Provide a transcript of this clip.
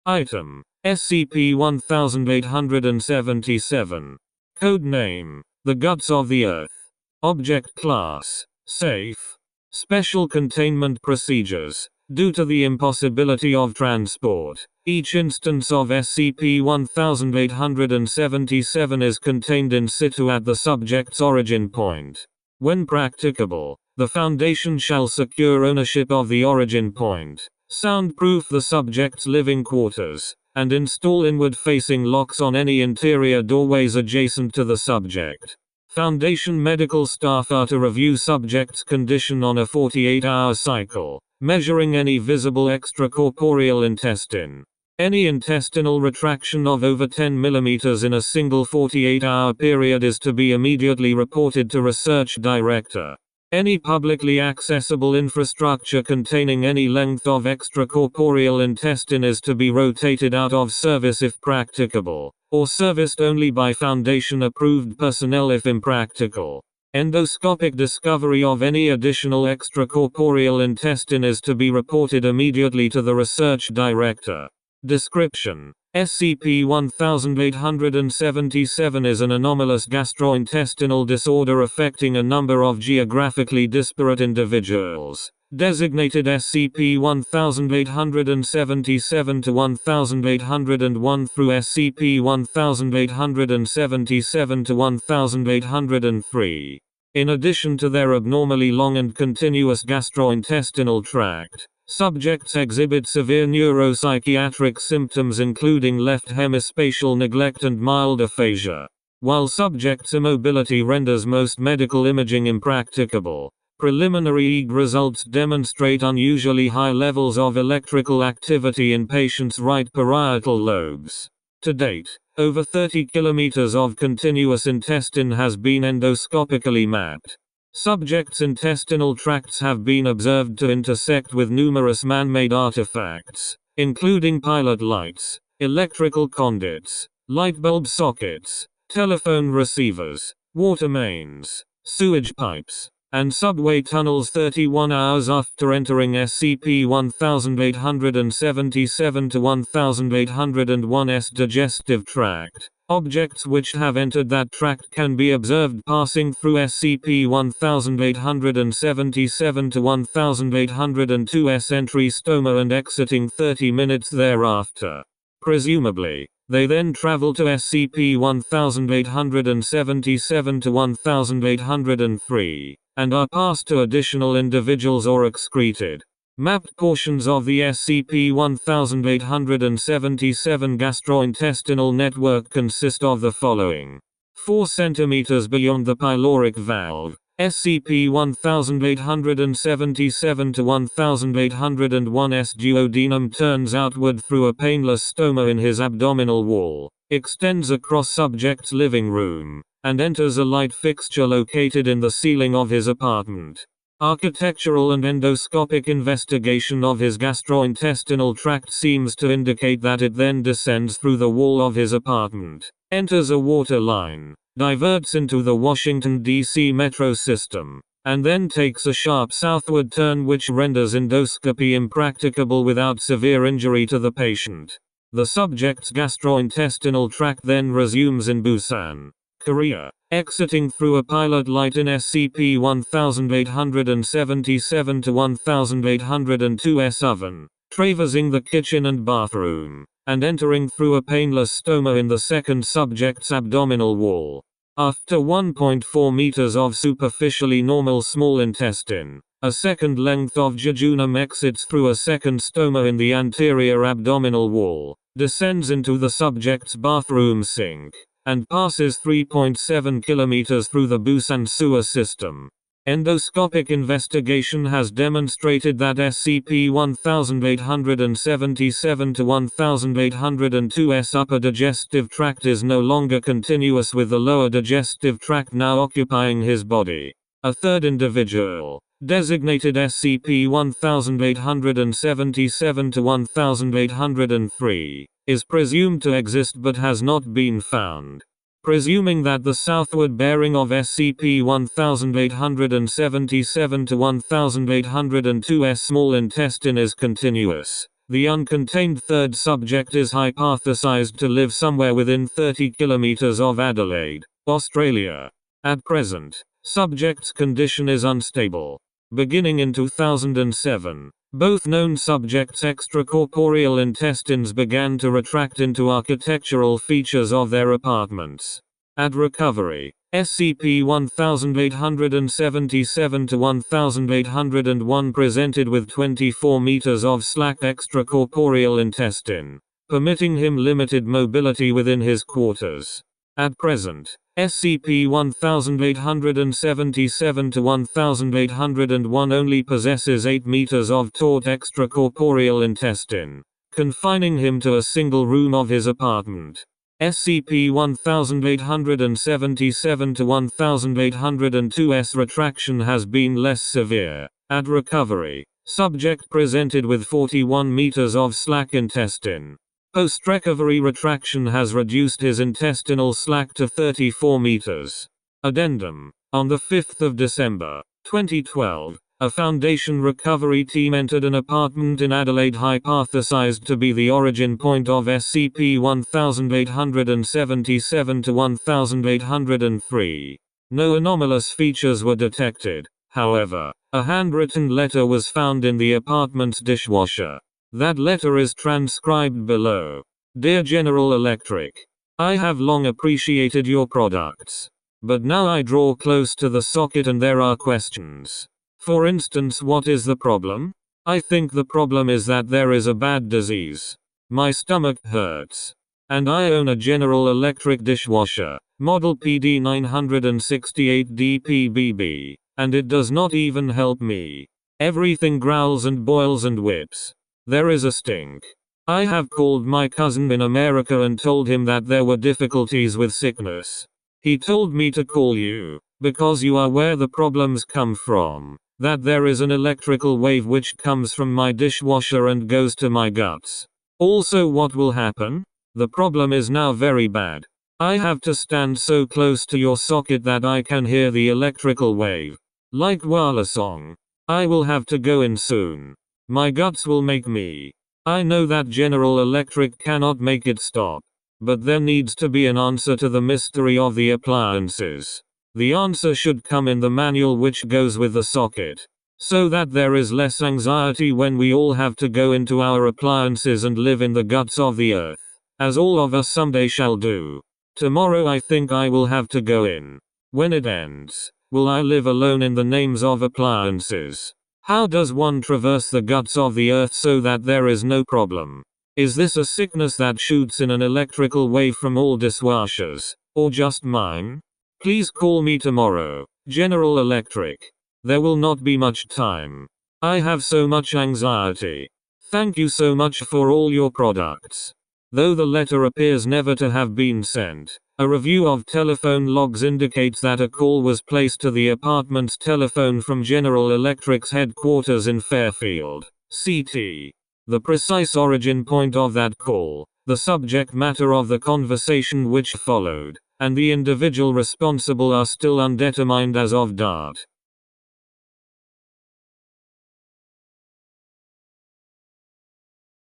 Item: SCP-1877. Code name: The Guts of the Earth. Object Class: Safe. Special Containment Procedures. Due to the impossibility of transport, each instance of SCP-1877 is contained in situ at the subject's origin point. When practicable, the Foundation shall secure ownership of the origin point, soundproof the subject's living quarters, and install inward-facing locks on any interior doorways adjacent to the subject. Foundation medical staff are to review subject's condition on a 48-hour cycle, measuring any visible extracorporeal intestine. Any intestinal retraction of over 10 mm in a single 48-hour period is to be immediately reported to Research Director. Any publicly accessible infrastructure containing any length of extracorporeal intestine is to be rotated out of service if practicable, or serviced only by Foundation-approved personnel if impractical. Endoscopic discovery of any additional extracorporeal intestine is to be reported immediately to the Research Director. Description: SCP-1877 is an anomalous gastrointestinal disorder affecting a number of geographically disparate individuals. Designated SCP-1877-1801 through SCP-1877-1803. In addition to their abnormally long and continuous gastrointestinal tract, subjects exhibit severe neuropsychiatric symptoms including left hemispatial neglect and mild aphasia. While subjects' immobility renders most medical imaging impracticable, preliminary EEG results demonstrate unusually high levels of electrical activity in patients' right parietal lobes. To date, over 30 kilometers of continuous intestine has been endoscopically mapped. Subjects' intestinal tracts have been observed to intersect with numerous man-made artifacts, including pilot lights, electrical conduits, light bulb sockets, telephone receivers, water mains, sewage pipes, and subway tunnels 31 hours after entering SCP-1877-1801's digestive tract. Objects which have entered that tract can be observed passing through SCP-1877-1802's entry stoma and exiting 30 minutes thereafter. Presumably, they then travel to SCP-1877-1803, and are passed to additional individuals or excreted. Mapped portions of the SCP-1877 gastrointestinal network consist of the following. 4 cm beyond the pyloric valve, SCP-1877-1801's duodenum turns outward through a painless stoma in his abdominal wall, extends across subject's living room, and enters a light fixture located in the ceiling of his apartment. Architectural and endoscopic investigation of his gastrointestinal tract seems to indicate that it then descends through the wall of his apartment, enters a water line, diverts into the Washington, D.C. metro system, and then takes a sharp southward turn which renders endoscopy impracticable without severe injury to the patient. The subject's gastrointestinal tract then resumes in Busan, Korea, exiting through a pilot light in SCP-1877-1802's oven, traversing the kitchen and bathroom, and entering through a painless stoma in the second subject's abdominal wall. After 1.4 meters of superficially normal small intestine, a second length of jejunum exits through a second stoma in the anterior abdominal wall, descends into the subject's bathroom sink, and passes 3.7 kilometers through the Busan sewer system. Endoscopic investigation has demonstrated that SCP-1877-1802's upper digestive tract is no longer continuous with the lower digestive tract now occupying his body. A third individual, designated SCP-1877-1803, is presumed to exist but has not been found. Presuming that the southward bearing of SCP-1877-1802's small intestine is continuous, The uncontained third subject is hypothesized to live somewhere within 30 kilometers of Adelaide, Australia. At present, subject's condition is unstable. Beginning in 2007, both known subjects' extracorporeal intestines began to retract into architectural features of their apartments. At recovery, SCP-1877 to 1801 presented with 24 meters of slack extracorporeal intestine, permitting him limited mobility within his quarters. At present, SCP-1877 to 1801 only possesses 8 meters of taut extracorporeal intestine, confining him to a single room of his apartment. SCP-1877 to 1802's retraction has been less severe. At recovery, subject presented with 41 meters of slack intestine. Post-recovery retraction has reduced his intestinal slack to 34 meters. Addendum. On the 5th of December, 2012, a Foundation recovery team entered an apartment in Adelaide hypothesized to be the origin point of SCP-1877 to 1803. No anomalous features were detected. However, a handwritten letter was found in the apartment's dishwasher. That letter is transcribed below. Dear General Electric, I have long appreciated your products. But now I draw close to the socket and there are questions. For instance, what is the problem? I think the problem is that there is a bad disease. My stomach hurts. And I own a General Electric dishwasher, model PD968DPBB, and it does not even help me. Everything growls and boils and whips. There is a stink. I have called my cousin in America and told him that there were difficulties with sickness. He told me to call you, because you are where the problems come from. That there is an electrical wave which comes from my dishwasher and goes to my guts. Also, what will happen? The problem is now very bad. I have to stand so close to your socket that I can hear the electrical wave. Like Wala song. I will have to go in soon. My guts will make me. I know that General Electric cannot make it stop. But there needs to be an answer to the mystery of the appliances. The answer should come in the manual which goes with the socket. So that there is less anxiety when we all have to go into our appliances and live in the guts of the earth. As all of us someday shall do. Tomorrow I think I will have to go in. When it ends, will I live alone in the names of appliances? How does one traverse the guts of the earth so that there is no problem? Is this a sickness that shoots in an electrical wave from all dishwashers, or just mine? Please call me tomorrow, General Electric. There will not be much time. I have so much anxiety. Thank you so much for all your products. Though the letter appears never to have been sent, a review of telephone logs indicates that a call was placed to the apartment's telephone from General Electric's headquarters in Fairfield, CT. The precise origin point of that call, the subject matter of the conversation which followed, and the individual responsible are still undetermined as of date.